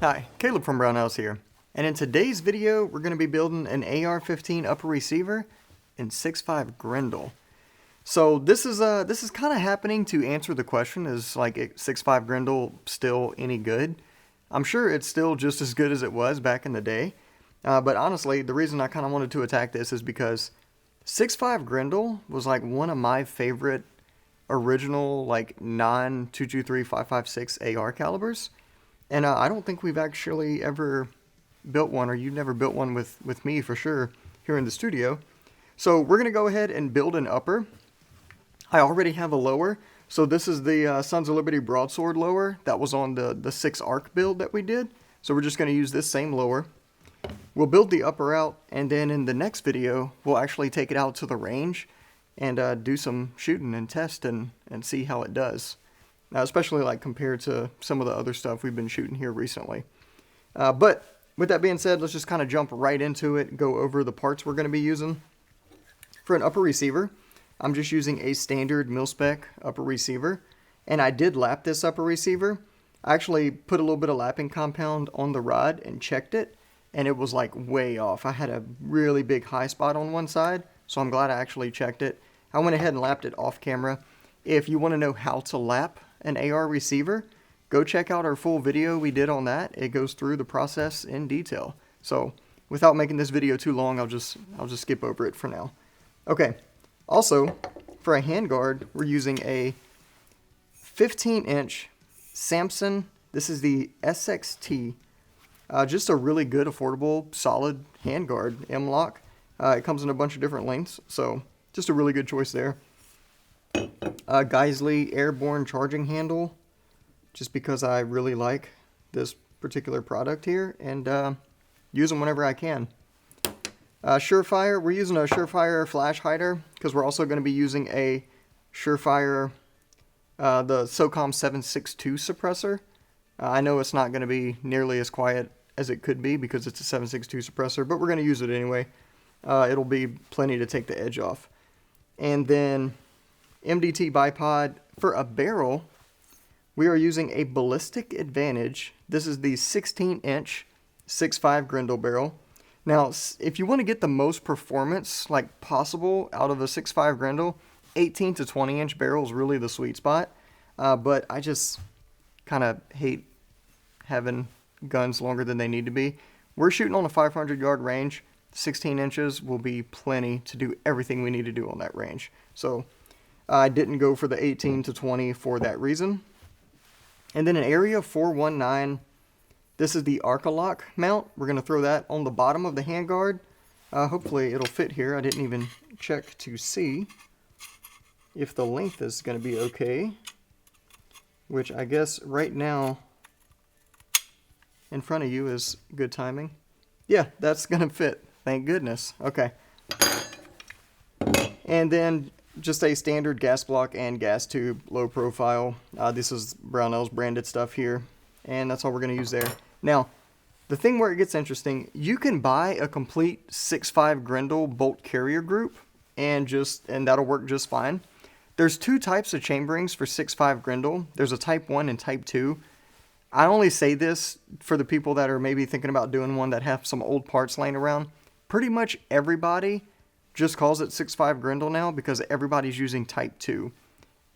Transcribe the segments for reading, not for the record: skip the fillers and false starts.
Hi, Caleb from Brownells here, and in today's video we're going to be building an AR-15 upper receiver in 6.5 Grendel. So this is kind of happening to answer the question, is like 6.5 Grendel still any good? I'm sure it's still just as good as it was back in the day, but honestly the reason I kind of wanted to attack this is because 6.5 Grendel was like one of my favorite original like non-223 5.56 AR calibers. And I don't think we've actually ever built one, or you've never built one with me for sure here in the studio. So we're going to go ahead and build an upper. I already have a lower. So this is the Sons of Liberty broadsword lower that was on the 6 arc build that we did. So we're just going to use this same lower. We'll build the upper out, and then in the next video, we'll actually take it out to the range and do some shooting and test and see how it does. Especially like compared to some of the other stuff we've been shooting here recently. But with that being said, let's just kind of jump right into it, go over the parts we're going to be using. For an upper receiver, I'm just using a standard mil-spec upper receiver, and I did lap this upper receiver. I actually put a little bit of lapping compound on the rod and checked it, and it was like way off. I had a really big high spot on one side, so I'm glad I actually checked it. I went ahead and lapped it off camera. If you want to know how to lap an AR receiver, go check out our full video we did on that. It goes through the process in detail. So without making this video too long, I'll just skip over it for now. Okay, also for a handguard, we're using a 15-inch Samson, this is the SXT, just a really good, affordable, solid handguard M-lock. It comes in a bunch of different lengths, so just a really good choice there. Geisley airborne charging handle, just because I really like this particular product here, and use them whenever I can. SureFire, we're using a SureFire flash hider because we're also going to be using a SureFire, the SOCOM 762 suppressor. I know it's not going to be nearly as quiet as it could be because it's a 762 suppressor, but we're going to use it anyway. It'll be plenty to take the edge off. And then MDT bipod. For a barrel, we are using a Ballistic Advantage. This is the 16-inch 6.5 Grendel barrel. Now, if you want to get the most performance like possible out of a 6.5 Grendel, 18 to 20-inch barrel is really the sweet spot. But I just kind of hate having guns longer than they need to be. We're shooting on a 500-yard range. 16 inches will be plenty to do everything we need to do on that range. So I didn't go for the 18 to 20 for that reason. And then an Area 419. This is the Arca lock mount. We're going to throw that on the bottom of the handguard. Hopefully it'll fit here. I didn't even check to see if the length is going to be okay. Which I guess right now in front of you is good timing. Yeah, that's going to fit. Thank goodness. Okay. And then just a standard gas block and gas tube, low profile. This is Brownells branded stuff here, and that's all we're going to use there. Now, the thing where it gets interesting, you can buy a complete 6.5 Grendel bolt carrier group, and that'll work just fine. There's two types of chamberings for 6.5 Grendel. There's a Type 1 and Type 2. I only say this for the people that are maybe thinking about doing one that have some old parts laying around. Pretty much everybody just calls it 6.5 Grendel now because everybody's using Type 2.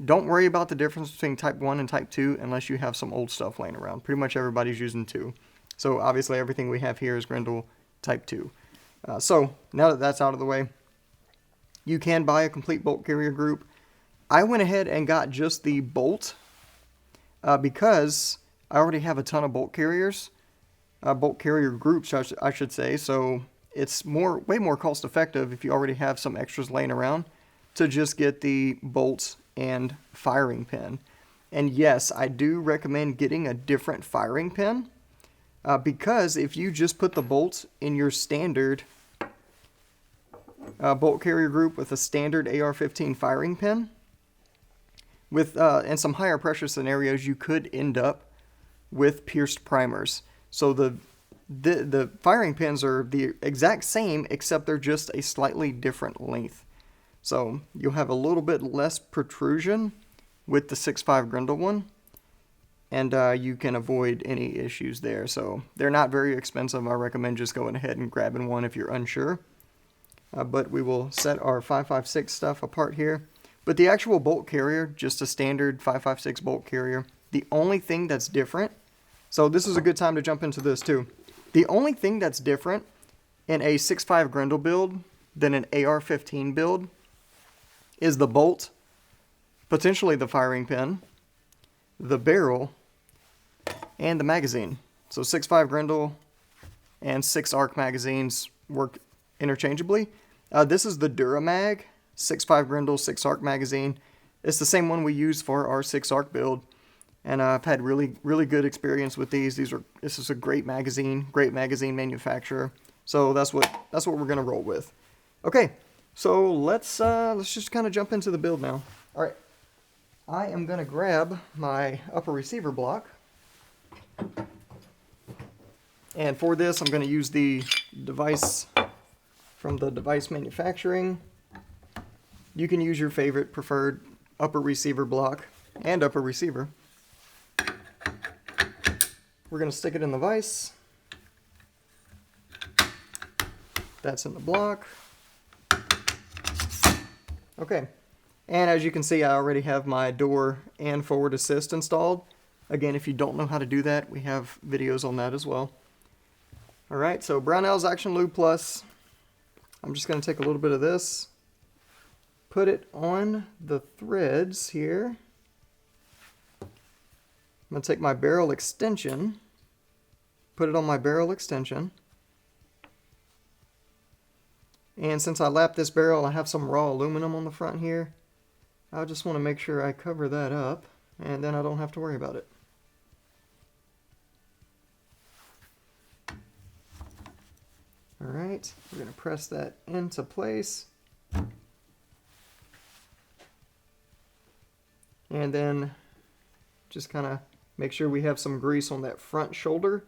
Don't worry about the difference between Type 1 and Type 2 unless you have some old stuff laying around. Pretty much everybody's using 2. So obviously everything we have here is Grendel Type 2. So now that that's out of the way, you can buy a complete bolt carrier group. I went ahead and got just the bolt because I already have a ton of bolt carriers. Bolt carrier groups, I should say. So it's way more cost effective if you already have some extras laying around to just get the bolts and firing pin. And yes, I do recommend getting a different firing pin because if you just put the bolts in your standard bolt carrier group with a standard AR-15 firing pin, in some higher pressure scenarios, you could end up with pierced primers. So the firing pins are the exact same, except they're just a slightly different length. So you'll have a little bit less protrusion with the 6.5 Grendel one. and you can avoid any issues there. So they're not very expensive. I recommend just going ahead and grabbing one if you're unsure. But we will set our 5.56 stuff apart here. But the actual bolt carrier, just a standard 5.56 bolt carrier, the only thing that's different, so this is a good time to jump into this too. The only thing that's different in a 6.5 Grendel build than an AR-15 build is the bolt, potentially the firing pin, the barrel, and the magazine. So 6.5 Grendel and 6 ARC magazines work interchangeably. This is the Duramag 6.5 Grendel 6 ARC magazine. It's the same one we use for our 6 ARC build, and I've had really good experience with these. This is a great magazine manufacturer. So that's what we're gonna roll with. Okay, so let's just kind of jump into the build now. All right, I am gonna grab my upper receiver block, and for this I'm gonna use the device from the device manufacturing. You can use your favorite preferred upper receiver block and upper receiver. We're going to stick it in the vise. That's in the block. Okay, and as you can see, I already have my door and forward assist installed. Again, if you don't know how to do that, we have videos on that as well. Alright, so Brownells Action Lube Plus. I'm just going to take a little bit of this, put it on the threads here. I'm going to take my barrel extension, put it on my barrel extension. And since I lapped this barrel, I have some raw aluminum on the front here. I just want to make sure I cover that up, and then I don't have to worry about it. Alright, we're going to press that into place. And then just kind of make sure we have some grease on that front shoulder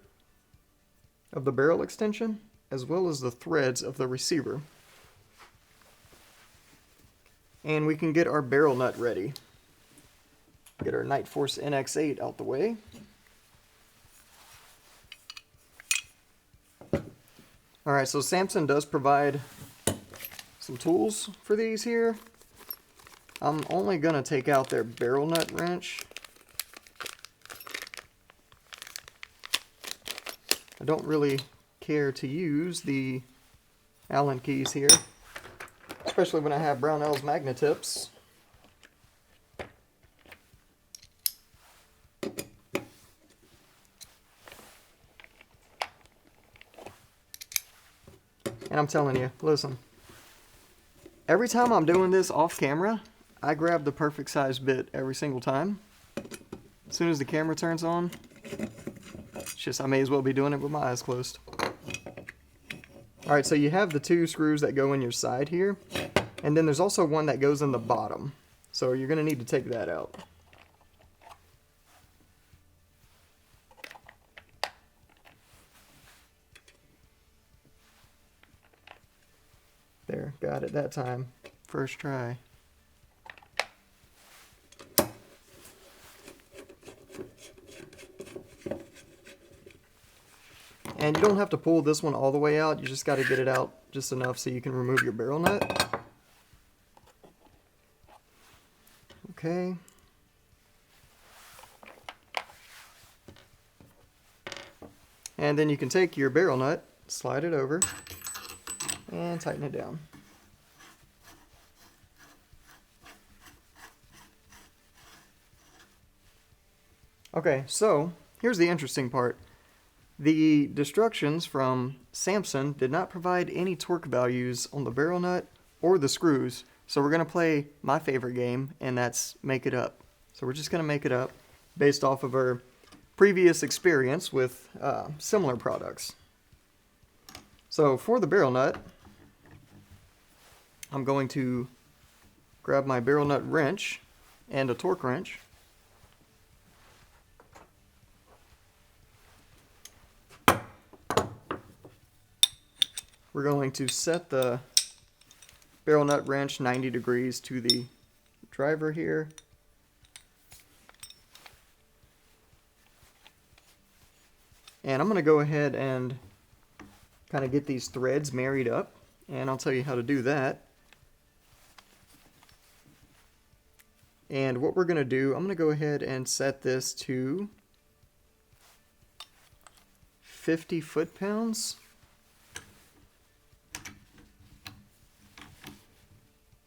of the barrel extension, as well as the threads of the receiver. And we can get our barrel nut ready. Get our Nightforce NX8 out the way. Alright, so Samson does provide some tools for these here. I'm only going to take out their barrel nut wrench. I don't really care to use the Allen keys here, especially when I have Brownells magnet tips. And I'm telling you, listen, every time I'm doing this off camera, I grab the perfect size bit every single time. As soon as the camera turns on, it's just I may as well be doing it with my eyes closed. Alright, so you have the two screws that go in your side here, and then there's also one that goes in the bottom. So you're going to need to take that out. There, got it that time. First try. And you don't have to pull this one all the way out, you just got to get it out just enough so you can remove your barrel nut. Okay. And then you can take your barrel nut, slide it over, and tighten it down. Okay, so here's the interesting part. The instructions from Samson did not provide any torque values on the barrel nut or the screws, so we're going to play my favorite game, and that's make it up. So we're just going to make it up based off of our previous experience with similar products. So for the barrel nut, I'm going to grab my barrel nut wrench and a torque wrench. We're going to set the barrel nut wrench 90 degrees to the driver here. And I'm going to go ahead and kind of get these threads married up, and I'll tell you how to do that. And what we're going to do, I'm going to go ahead and set this to 50 foot-pounds.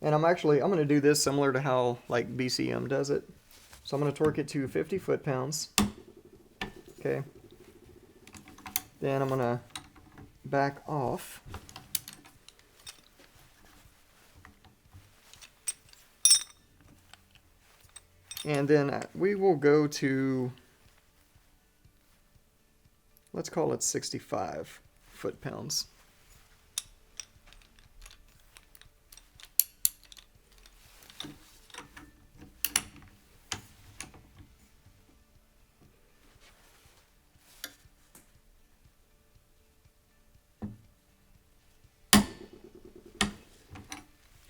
And I'm going to do this similar to how like BCM does it. So I'm going to torque it to 50 foot-pounds. Okay. Then I'm going to back off. And then we will go to, let's call it 65 foot-pounds.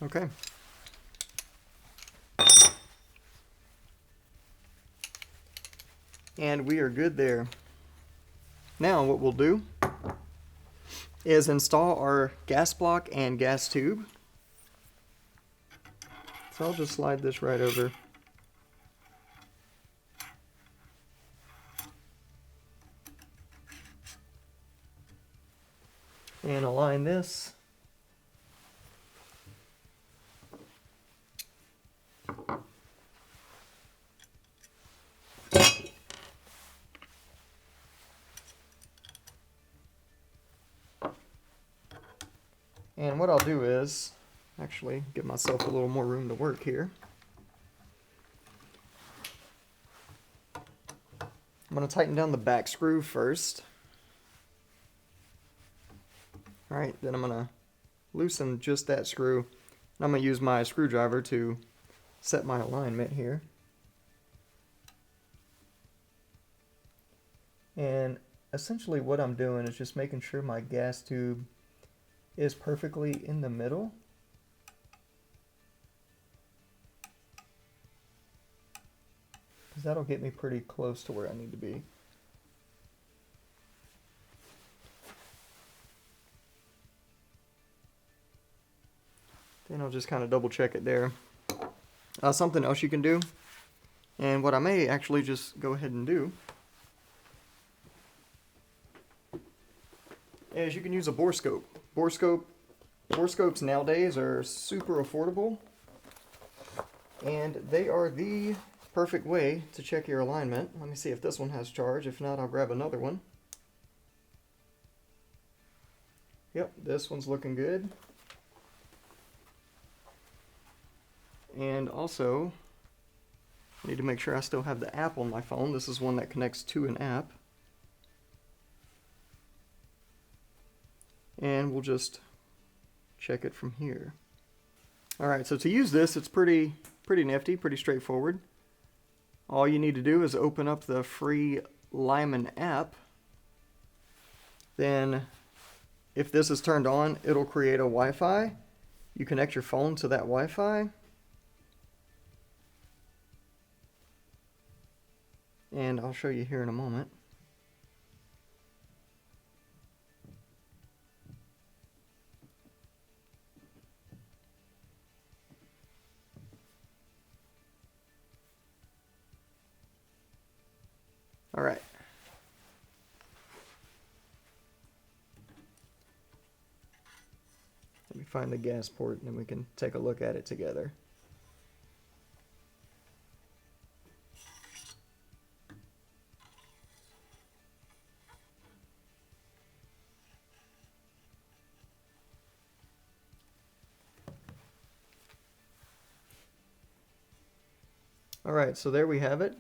Okay. And we are good there. Now what we'll do is install our gas block and gas tube. So I'll just slide this right over. And align this. And what I'll do is actually give myself a little more room to work here. I'm going to tighten down the back screw first. Alright, then I'm going to loosen just that screw. And I'm going to use my screwdriver to set my alignment here. And essentially what I'm doing is just making sure my gas tube is perfectly in the middle. Because that'll get me pretty close to where I need to be. Then I'll just kind of double check it there. Something else you can do, and what I may actually just go ahead and do, is you can use a Borescope. Borescopes nowadays are super affordable, and they are the perfect way to check your alignment. Let me see if this one has charge. If not, I'll grab another one. Yep, this one's looking good. And also, I need to make sure I still have the app on my phone. This is one that connects to an app. And we'll just check it from here. Alright, so to use this, it's pretty nifty, pretty straightforward. All you need to do is open up the free Lyman app. Then, if this is turned on, it'll create a Wi-Fi. You connect your phone to that Wi-Fi. And I'll show you here in a moment. All right. Let me find the gas port and then we can take a look at it together. All right, so there we have it.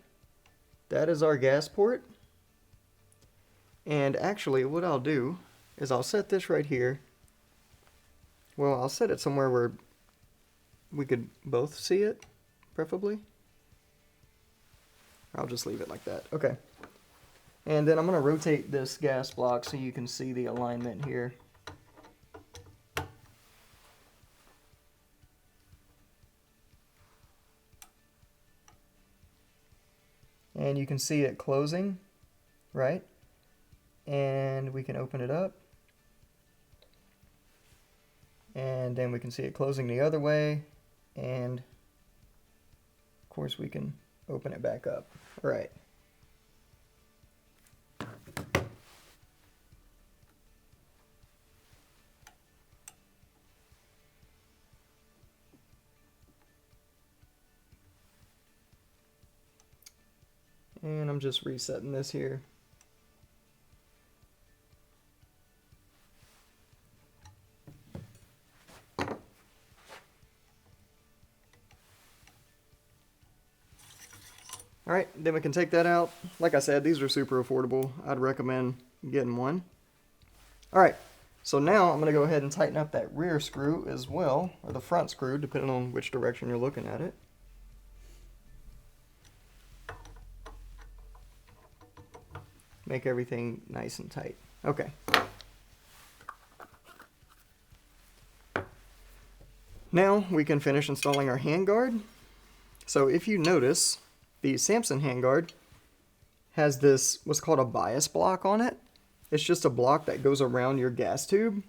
That is our gas port. And actually what I'll do is I'll set this right here. Well, I'll set it somewhere where we could both see it, preferably. I'll just leave it like that. Okay. And then I'm going to rotate this gas block so you can see the alignment here. And you can see it closing, right? and we can open it up. And then we can see it closing the other way, and of course we can open it back up. All right. And I'm just resetting this here. All right, then we can take that out. Like I said, these are super affordable. I'd recommend getting one. All right, so now I'm gonna go ahead and tighten up that rear screw as well, or the front screw, depending on which direction you're looking at it. Make everything nice and tight. Okay. Now we can finish installing our handguard. So if you notice, the Samson handguard has this, what's called a bias block on it. It's just a block that goes around your gas tube.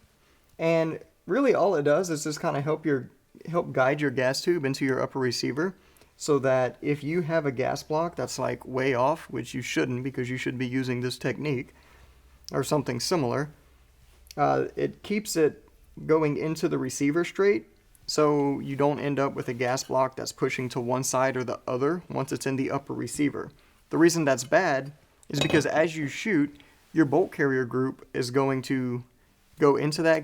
And really all it does is just kind of help guide your gas tube into your upper receiver, so that if you have a gas block that's like way off, which you shouldn't because you should be using this technique or something similar, it keeps it going into the receiver straight, so you don't end up with a gas block that's pushing to one side or the other once it's in the upper receiver. The reason that's bad is because as you shoot, your bolt carrier group is going to go into that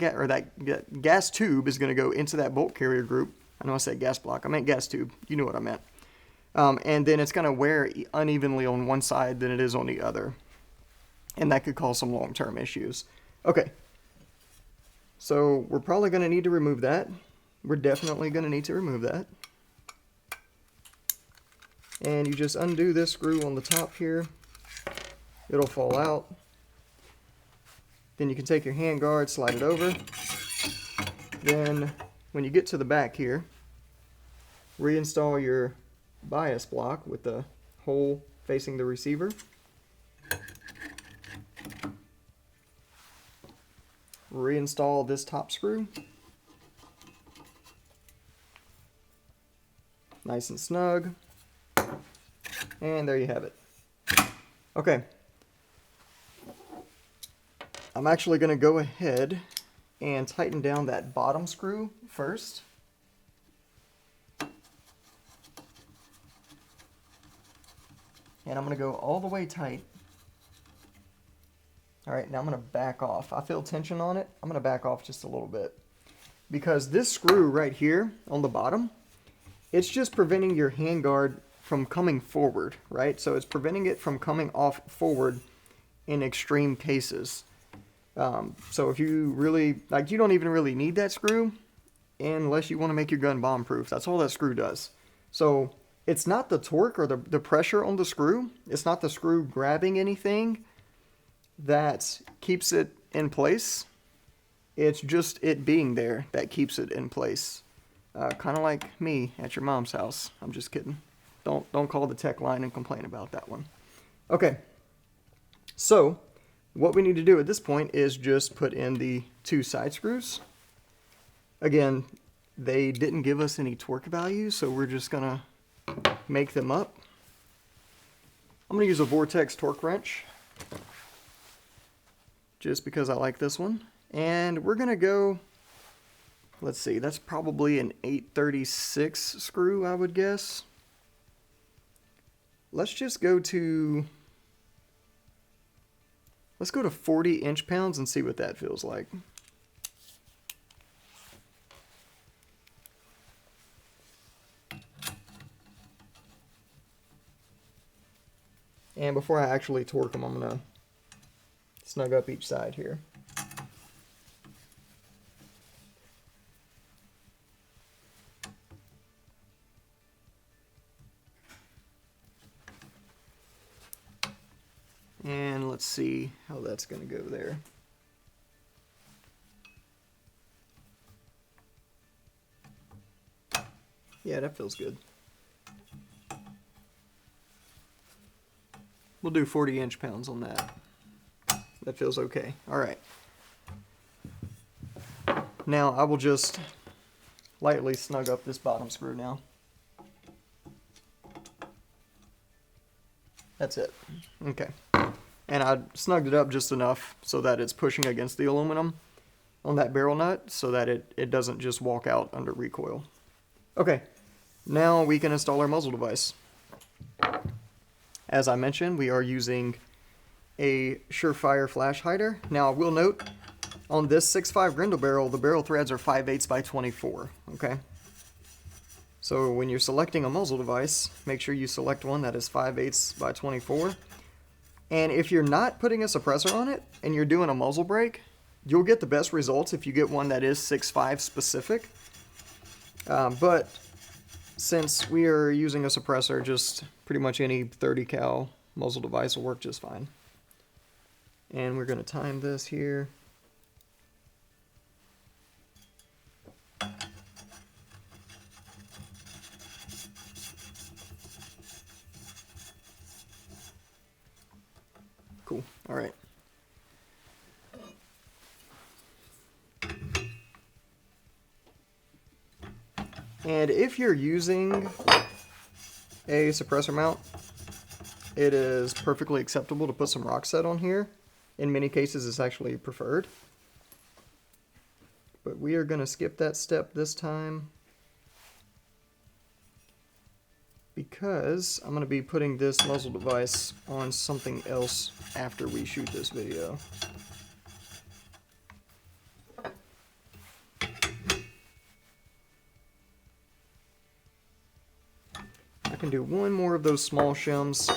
gas tube is going to go into that bolt carrier group. I know I said gas block, I meant gas tube. You know what I meant. And then it's going to wear unevenly on one side than it is on the other. And that could cause some long-term issues. Okay. So we're probably going to need to remove that. We're definitely going to need to remove that. And you just undo this screw on the top here. It'll fall out. Then you can take your handguard, slide it over. Then when you get to the back here, reinstall your bias block with the hole facing the receiver. Reinstall this top screw. Nice and snug. And there you have it. Okay. I'm actually going to go ahead and tighten down that bottom screw first. And I'm going to go all the way tight. Alright, now I'm going to back off. I feel tension on it. I'm going to back off just a little bit. Because this screw right here on the bottom, it's just preventing your handguard from coming forward, right? So it's preventing it from coming off forward in extreme cases. So if you really, like, you don't even really need that screw unless you want to make your gun bomb proof. That's all that screw does. So it's not the torque or the pressure on the screw. It's not the screw grabbing anything that keeps it in place. It's just it being there that keeps it in place. Kind of like me at your mom's house. I'm just kidding. Don't call the tech line and complain about that one. Okay. So what we need to do at this point is just put in the two side screws. Again, they didn't give us any torque values, so we're just gonna make them up. I'm gonna use a Vortex torque wrench just because I like this one. And we're gonna go, let's see, that's probably an 836 screw, I would guess. Let's just go to, let's go to 40 inch-pounds and see what that feels like. And before I actually torque them, I'm going to snug up each side here. And let's see how that's going to go there. Yeah, that feels good. We'll do 40 inch-pounds on that. That feels okay. All right. Now I will just lightly snug up this bottom screw now. That's it. Okay. And I snugged it up just enough so that it's pushing against the aluminum on that barrel nut so that it doesn't just walk out under recoil. Okay, now we can install our muzzle device. As I mentioned, we are using a SureFire flash hider. Now I will note, on this 6.5 Grendel barrel, the barrel threads are 5/8 by 24, okay? So when you're selecting a muzzle device, make sure you select one that is 5/8 by 24. And if you're not putting a suppressor on it and you're doing a muzzle brake, you'll get the best results if you get one that is 6.5 specific. But since we are using a suppressor, just pretty much any 30 cal muzzle device will work just fine. And we're going to time this here. Cool. All right. And if you're using a suppressor mount, it is perfectly acceptable to put some rock set on here. In many cases, it's actually preferred. But we are going to skip that step this time because I'm going to be putting this muzzle device on something else after we shoot this video. I can do one more of those small shims.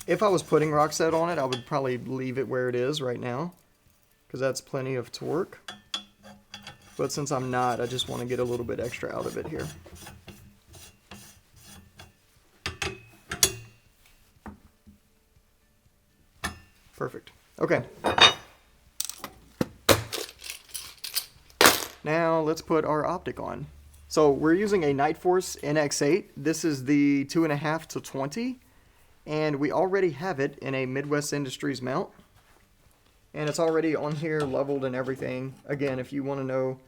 If I was putting rock set on it, I would probably leave it where it is right now, because that's plenty of torque. But since I'm not, I just want to get a little bit extra out of it here. Perfect. Okay. Now let's put our optic on. So we're using a Nightforce NX8. This is the 2.5 to 20. And we already have it in a Midwest Industries mount. And it's already on here, leveled and everything. Again, if you want to know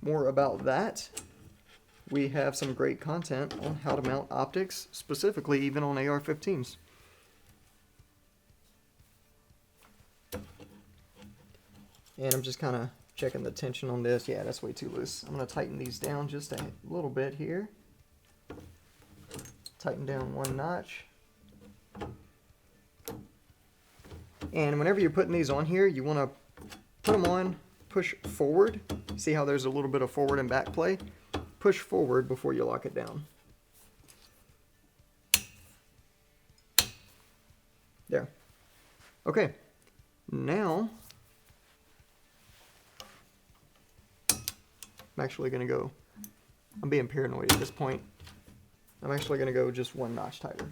more about that, we have some great content on how to mount optics, specifically even on AR-15s. And I'm just kind of checking the tension on this. Yeah, that's way too loose. I'm going to tighten these down just a little bit here. Tighten down one notch. And whenever you're putting these on here, you want to put them on, push forward. See how there's a little bit of forward and back play? Push forward before you lock it down. There. Okay. Now, I'm actually going to go, I'm being paranoid at this point. I'm actually going to go just one notch tighter.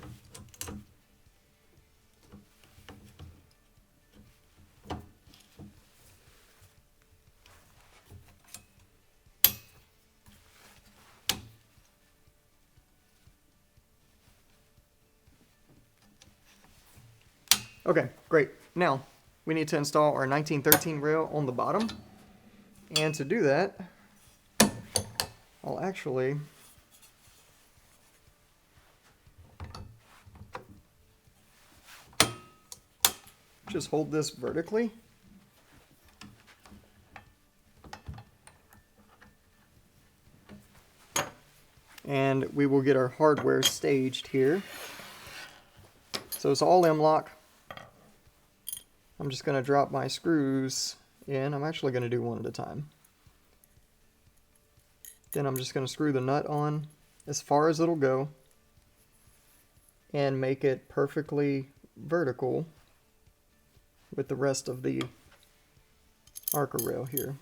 Okay, great. Now, we need to install our 1913 rail on the bottom. And to do that, I'll actually just hold this vertically. And we will get our hardware staged here. So it's all M-lock. I'm just going to drop my screws in. I'm actually going to do one at a time. Then I'm just going to screw the nut on as far as it'll go and make it perfectly vertical with the rest of the Arca rail here.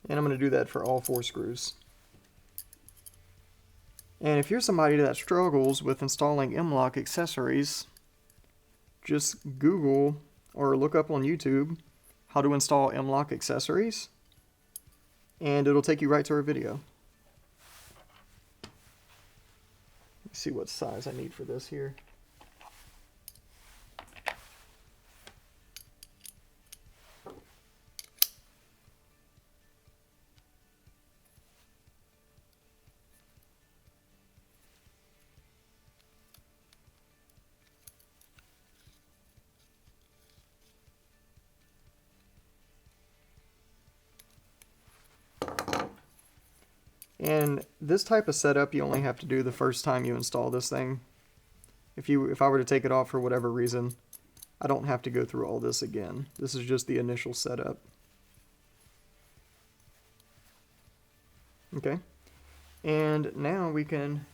And I'm going to do that for all 4 screws. And if you're somebody that struggles with installing M-lock accessories, just Google or look up on YouTube how to install M-lock accessories. and it'll take you right to our video. Let's see what size I need for this here. And this type of setup you only have to do the first time you install this thing. If I were to take it off for whatever reason, I don't have to go through all this again. This is just the initial setup. Okay, and now we can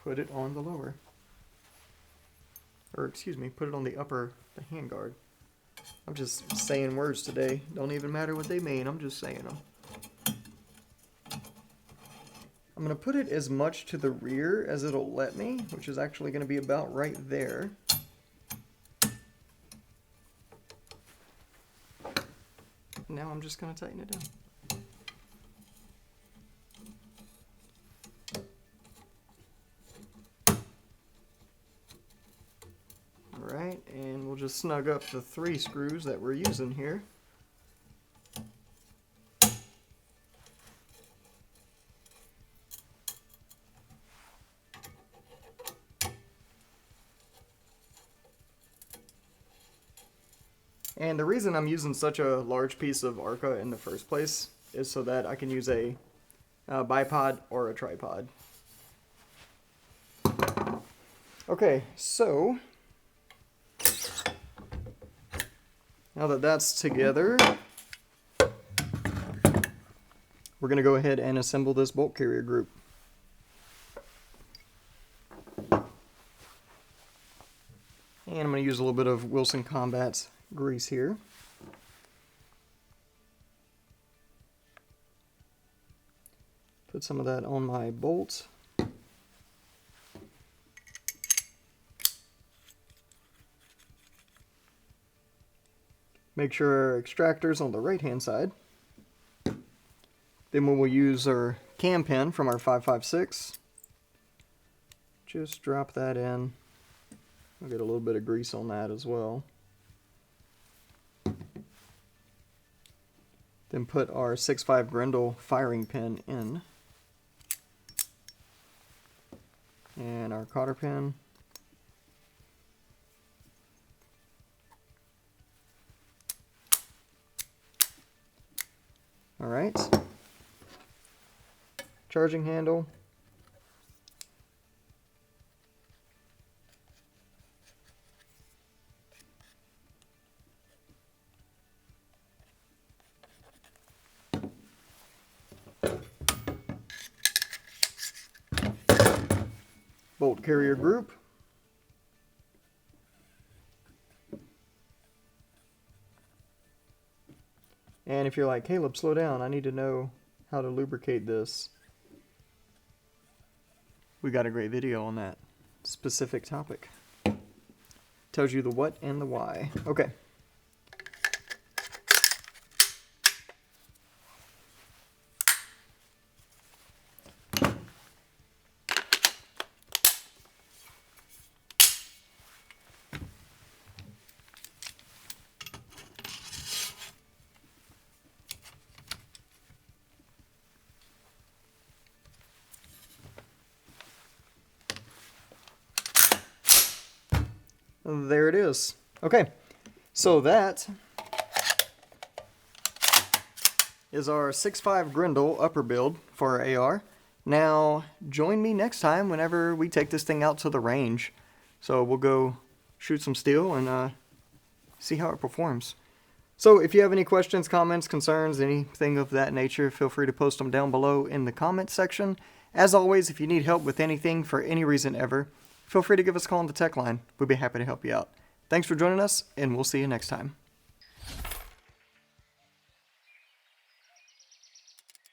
put it on the lower. Or excuse me, put it on the upper, the handguard. I'm just saying words today. Don't even matter what they mean, I'm just saying them. I'm going to put it as much to the rear as it'll let me, which is actually going to be about right there. Now I'm just going to tighten it down. Alright, and we'll just snug up the 3 screws that we're using here. And the reason I'm using such a large piece of Arca in the first place is so that I can use a bipod or a tripod. Okay, so now that that's together, we're going to go ahead and assemble this bolt carrier group. And I'm going to use a little bit of Wilson Combat's grease here. Put some of that on my bolts. Make sure our extractor's on the right hand side. Then we will use our cam pin from our 5.56. Just drop that in. I'll get a little bit of grease on that as well. Then put our 6.5 Grendel firing pin in. And our cotter pin. Alright. Charging handle. Bolt carrier group. And if you're like, Caleb, slow down, I need to know how to lubricate this. We got a great video on that specific topic. Tells you the what and the why. Okay. There it is. Okay, so that is our 6.5 Grendel upper build for our AR. Now, join me next time whenever we take this thing out to the range. So we'll go shoot some steel and see how it performs. So if you have any questions, comments, concerns, anything of that nature, feel free to post them down below in the comments section. As always, if you need help with anything for any reason ever, feel free to give us a call on the tech line. We'd be happy to help you out. Thanks for joining us, and we'll see you next time.